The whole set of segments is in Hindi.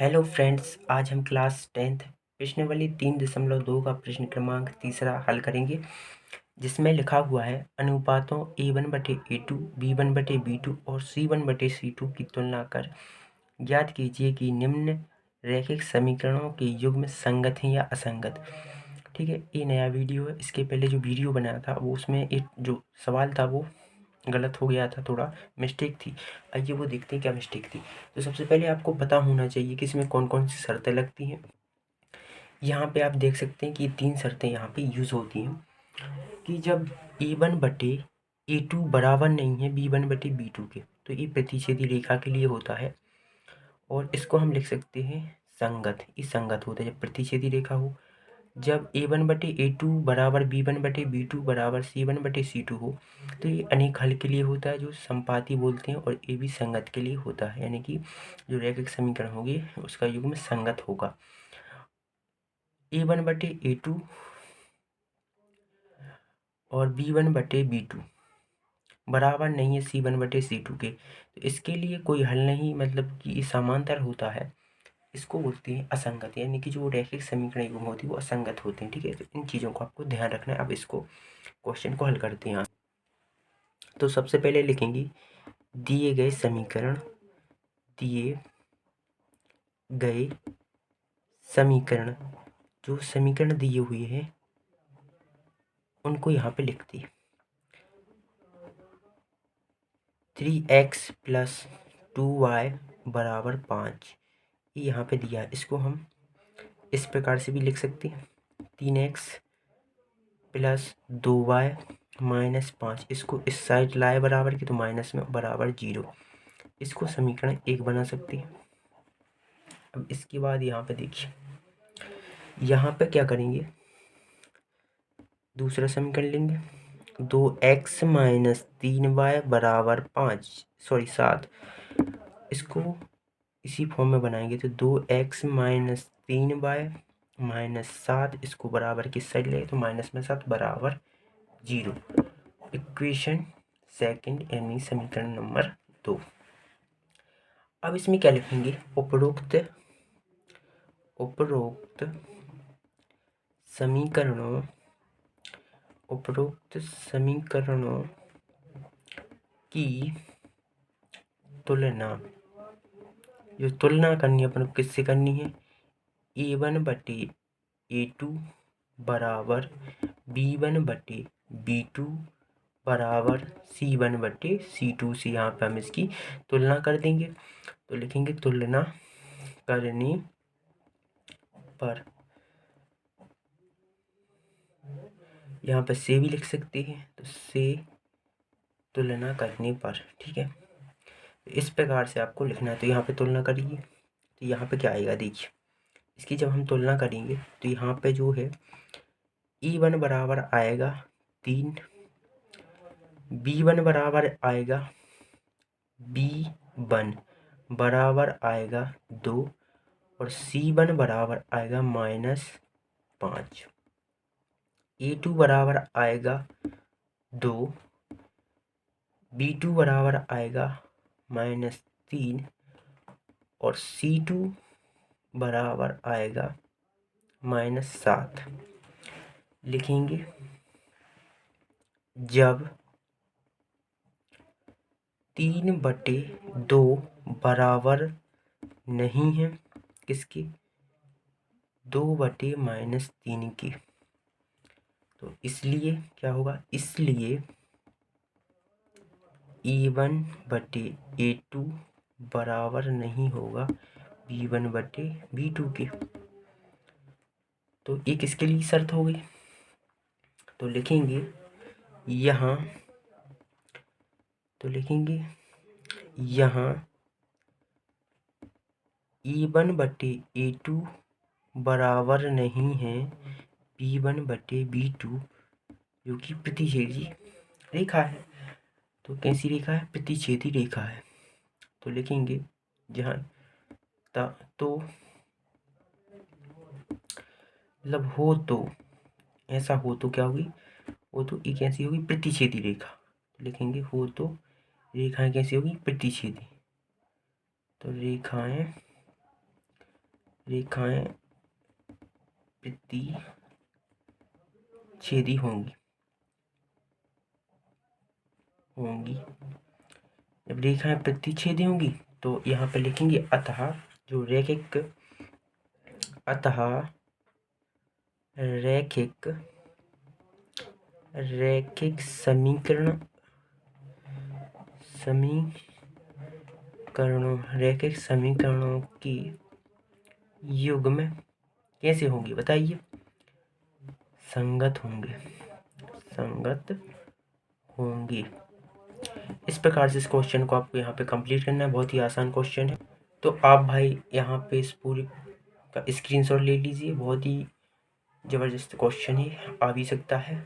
हेलो फ्रेंड्स, आज हम क्लास 10th प्रश्नावली 3.2 का प्रश्न क्रमांक तीसरा हल करेंगे, जिसमें लिखा हुआ है अनुपातों A1/A2, B1/B2 और C1/C2 की तुलना कर ज्ञात कीजिए कि निम्न रैखिक समीकरणों के युग्म संगत हैं या असंगत। ठीक है, ये नया वीडियो है। इसके पहले जो वीडियो बनाया था वो उसमें एक जो सवाल था वो गलत हो गया था, थोड़ा मिस्टेक थी। आइए वो देखते हैं क्या मिस्टेक थी। तो सबसे पहले आपको पता होना चाहिए कि इसमें कौन कौन सी शर्तें लगती हैं। यहाँ पे आप देख सकते हैं कि 3 शर्तें यहाँ पे यूज़ होती हैं कि जब A1/A2 बराबर नहीं है B1/B2 के, तो ये प्रतिच्छेदी रेखा के लिए होता है। और इसको हम लिख सकते हैं संगत। ये संगत होता है जब प्रतिच्छेदी रेखा हो। जब A1/A2 बराबर B1/B2 बराबर C1/C2 हो, तो ये अनेक हल के लिए होता है जो संपाती बोलते हैं, और ये भी संगत के लिए होता है, यानी कि जो रैखिक समीकरण होगी उसका युग्म संगत होगा। A1/A2 और B1/B2 बराबर नहीं है C1/C2 के, तो इसके लिए कोई हल नहीं, मतलब कि ये समांतर होता है। इसको बोलते हैं असंगत, यानी कि जो रैखिक समीकरण युग्म होती है वो असंगत होते हैं। ठीक है, तो इन चीज़ों को आपको ध्यान रखना है। अब इसको क्वेश्चन को हल करते हैं। तो सबसे पहले लिखेंगे दिए गए समीकरण, जो समीकरण दिए हुए हैं उनको यहाँ पे लिखते हैं। 3x + 2y बराबर 5, ये यहाँ पे दिया है। इसको हम इस प्रकार से भी लिख सकते हैं, 3x + 2y - 5। इसको इस साइड लाए बराबर की, तो माइनस में बराबर 0। इसको समीकरण 1 बना सकते हैं। अब इसके बाद यहाँ पे देखिए, यहाँ पे क्या करेंगे, दूसरा समीकरण लेंगे। 2x - 3y बराबर 7। इसको इसी फॉर्म में बनाएंगे, तो 2x - 3y - 7, इसको बराबर किस साइड ले, तो माइनस में 7 बराबर 0। इक्वेशन सेकंड, यानी समीकरण नंबर 2। अब इसमें क्या लिखेंगे, उपरोक्त समीकरणों की तुलना, जो तुलना करनी है अपन को किससे करनी है, A1/A2 बराबर B1/B2 बराबर C1/C2 से यहाँ पे हम इसकी तुलना कर देंगे। तो लिखेंगे तुलना करने पर, यहाँ पर से भी लिख सकते हैं, तो से तुलना करने पर। ठीक है, इस प्रकार से आपको लिखना है। तो यहाँ पे तुलना करिए, तो यहाँ पे क्या आएगा देखिए, इसकी जब हम तुलना करेंगे तो यहाँ पे जो है E1 बराबर आएगा 3, B1 बराबर आएगा, B1 बराबर आएगा 2, और C1 बराबर आएगा -5। A2 बराबर आएगा 2, B2 बराबर आएगा -3, और C2 बराबर आएगा -7। लिखेंगे जब 3/2 बराबर नहीं है किसके, 2/-3 के, तो इसलिए क्या होगा, इसलिए A1/A2 बराबर नहीं होगा B1/B2 के। तो ये किसके लिए शर्त हो गई, तो लिखेंगे यहाँ, A1/A2 बराबर नहीं है B1/B2, जो कि प्रतिच्छेदी रेखा है। तो कैसी रेखा है, प्रतिच्छेदी रेखा है। तो लिखेंगे जहाँ तो मतलब हो, तो ऐसा हो तो क्या होगी, वो तो ये कैसी होगी, प्रतिच्छेदी रेखा। तो लिखेंगे हो तो रेखाएं कैसी होगी, प्रतिच्छेदी। तो रेखाएं रेखाएं प्रतिच्छेदी होंगी। जब रेखाएं प्रतिच्छेदी होंगी तो यहाँ पे लिखेंगे अतः जो रैखिक समीकरणों की युग्म कैसे होंगी बताइए? संगत होंगे। इस प्रकार से इस क्वेश्चन को आपको यहाँ पे कंप्लीट करना है। बहुत ही आसान क्वेश्चन है। तो आप भाई यहाँ पे इस पूरी का स्क्रीनशॉट ले लीजिए। बहुत ही ज़बरदस्त क्वेश्चन है, आ भी सकता है।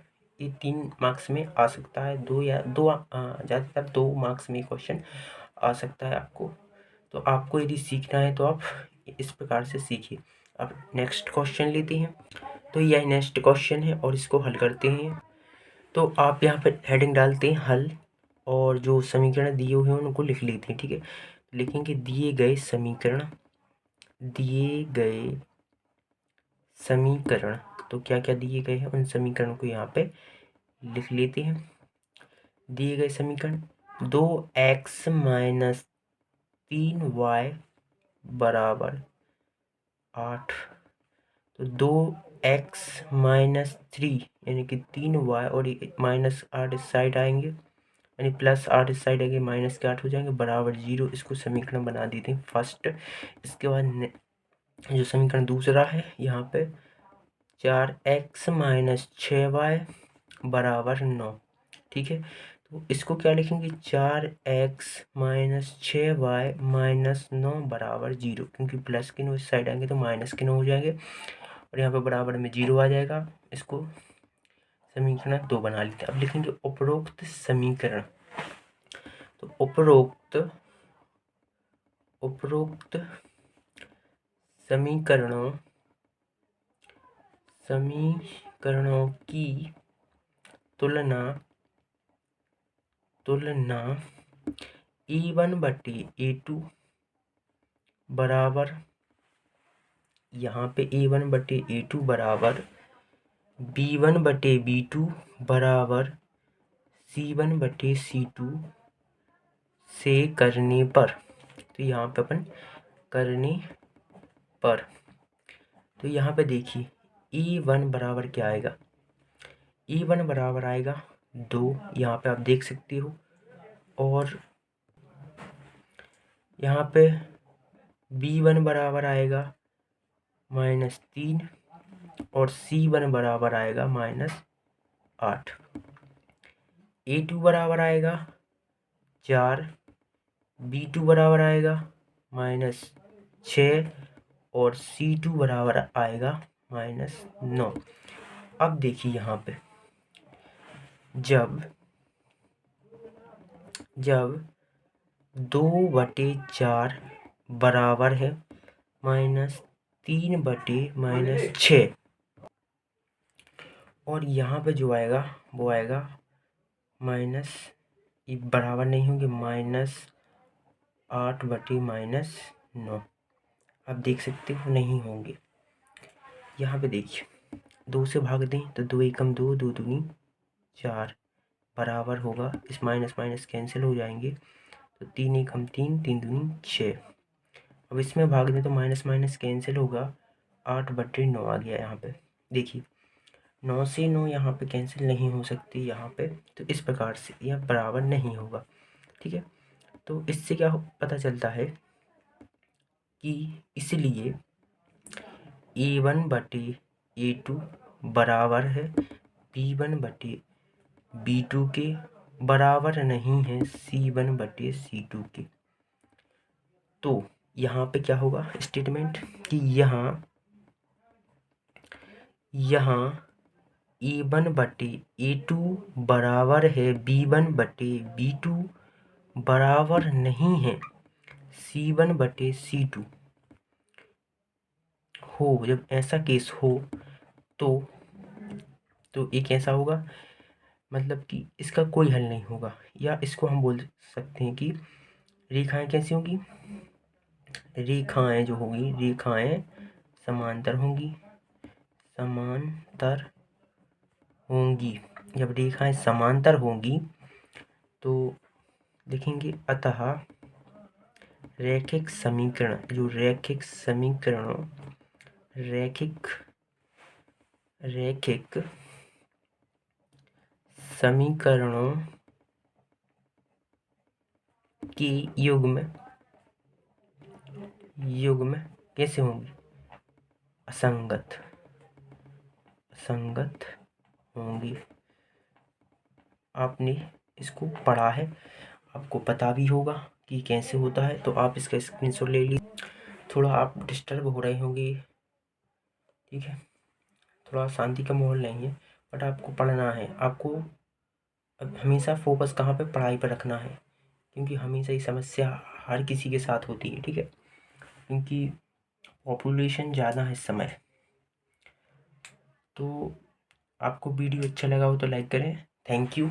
ये 3 मार्क्स में आ सकता है, ज़्यादातर 2 मार्क्स में क्वेश्चन आ सकता है आपको। तो आपको यदि सीखना है तो आप इस प्रकार से सीखिए। अब नेक्स्ट क्वेश्चन लेते हैं। तो यह नेक्स्ट क्वेश्चन है और इसको हल करते हैं। तो आप यहाँ पर हेडिंग डालते हैं हल, और जो समीकरण दिए हुए हैं उनको लिख लेते हैं। ठीक है, लिखेंगे दिए गए समीकरण। तो क्या क्या दिए गए हैं उन समीकरणों को यहाँ पे लिख लेते हैं। दिए गए समीकरण 2x - 3y बराबर 8। तो 2x - 3 यानी कि 3y और -8 इस साइड आएंगे, यानी +8 इस साइड आएंगे, -8 हो जाएंगे, बराबर 0। इसको समीकरण बना देते हैं फर्स्ट। इसके बाद जो समीकरण दूसरा है यहाँ पे 4x - 6y बराबर 9। ठीक है, तो इसको क्या लिखेंगे 4x - 6y - 9 बराबर 0, क्योंकि प्लस के 9 इस साइड आएंगे तो माइनस के 9 हो जाएंगे और यहाँ पे बराबर में 0 आ जाएगा। इसको समीकरण 2 बना लेते हैं। अब लिखेंगे उपरोक्त समीकरण। तो उपरोक्त समीकरणों की तुलना A1/A2 बराबर, यहाँ पे A1/A2 बराबर B1/B2 बराबर C1/C2 से करने पर। तो यहाँ पे अपन करने पर, तो यहाँ पे देखिए E1 बराबर क्या आएगा? E1 बराबर आएगा 2, यहाँ पे आप देख सकते हो। और यहाँ पे B1 बराबर आएगा -3 और C1 बराबर आएगा -8। A2 बराबर आएगा 4, B2 बराबर आएगा -6 और C2 बराबर आएगा -9। अब देखिए यहाँ पे जब 2/4 बराबर है -3/-6, और यहाँ पे जो आएगा वो आएगा माइनस, बराबर नहीं होंगे, -8/-9। आप देख सकते हो नहीं होंगे। यहाँ पे देखिए 2 से भाग दें तो 2 एकम 2, 2 दूनी 4 बराबर होगा, इस माइनस माइनस कैंसिल हो जाएंगे, तो 3 एकम 3, 3 दूनी 6। अब इसमें भाग दें तो माइनस माइनस कैंसिल होगा, 8/9 आ गया। यहाँ पे देखिए 9 से 9 यहाँ पे कैंसिल नहीं हो सकती यहाँ पे, तो इस प्रकार से यह बराबर नहीं होगा। ठीक है, तो इससे क्या पता चलता है कि इसलिए A1/A2 बराबर है B1/B2 के, बराबर नहीं है C1/C2 के। तो यहाँ पे क्या होगा स्टेटमेंट कि यहाँ A1/A2 बराबर है B1/B2, बराबर नहीं है C1/C2 हो। जब ऐसा केस हो तो एक ऐसा होगा, मतलब कि इसका कोई हल नहीं होगा, या इसको हम बोल सकते हैं कि रेखाएं कैसी होंगी, रेखाएं जो होंगी, रेखाएं समांतर होंगी, समांतर होंगी। जब रेखाएं समांतर होंगी तो लिखेंगे अतः रैखिक समीकरण, जो रैखिक समीकरणों रैखिक समीकरणों के युग्म कैसे होंगी? असंगत होंगी। आपने इसको पढ़ा है, आपको पता भी होगा कि कैसे होता है, तो आप इसका स्क्रीनशॉट ले लीजिए। थोड़ा आप डिस्टर्ब हो रहे होंगे, ठीक है, थोड़ा शांति का माहौल नहीं है, बट आपको पढ़ना है। आपको अब हमेशा फोकस कहाँ पे? पढ़ाई पर रखना है, क्योंकि हमेशा ये समस्या हर किसी के साथ होती है, ठीक है, क्योंकि पॉपुलेशन ज़्यादा है इस समय। तो आपको वीडियो अच्छा लगा हो तो लाइक करें। Thank you.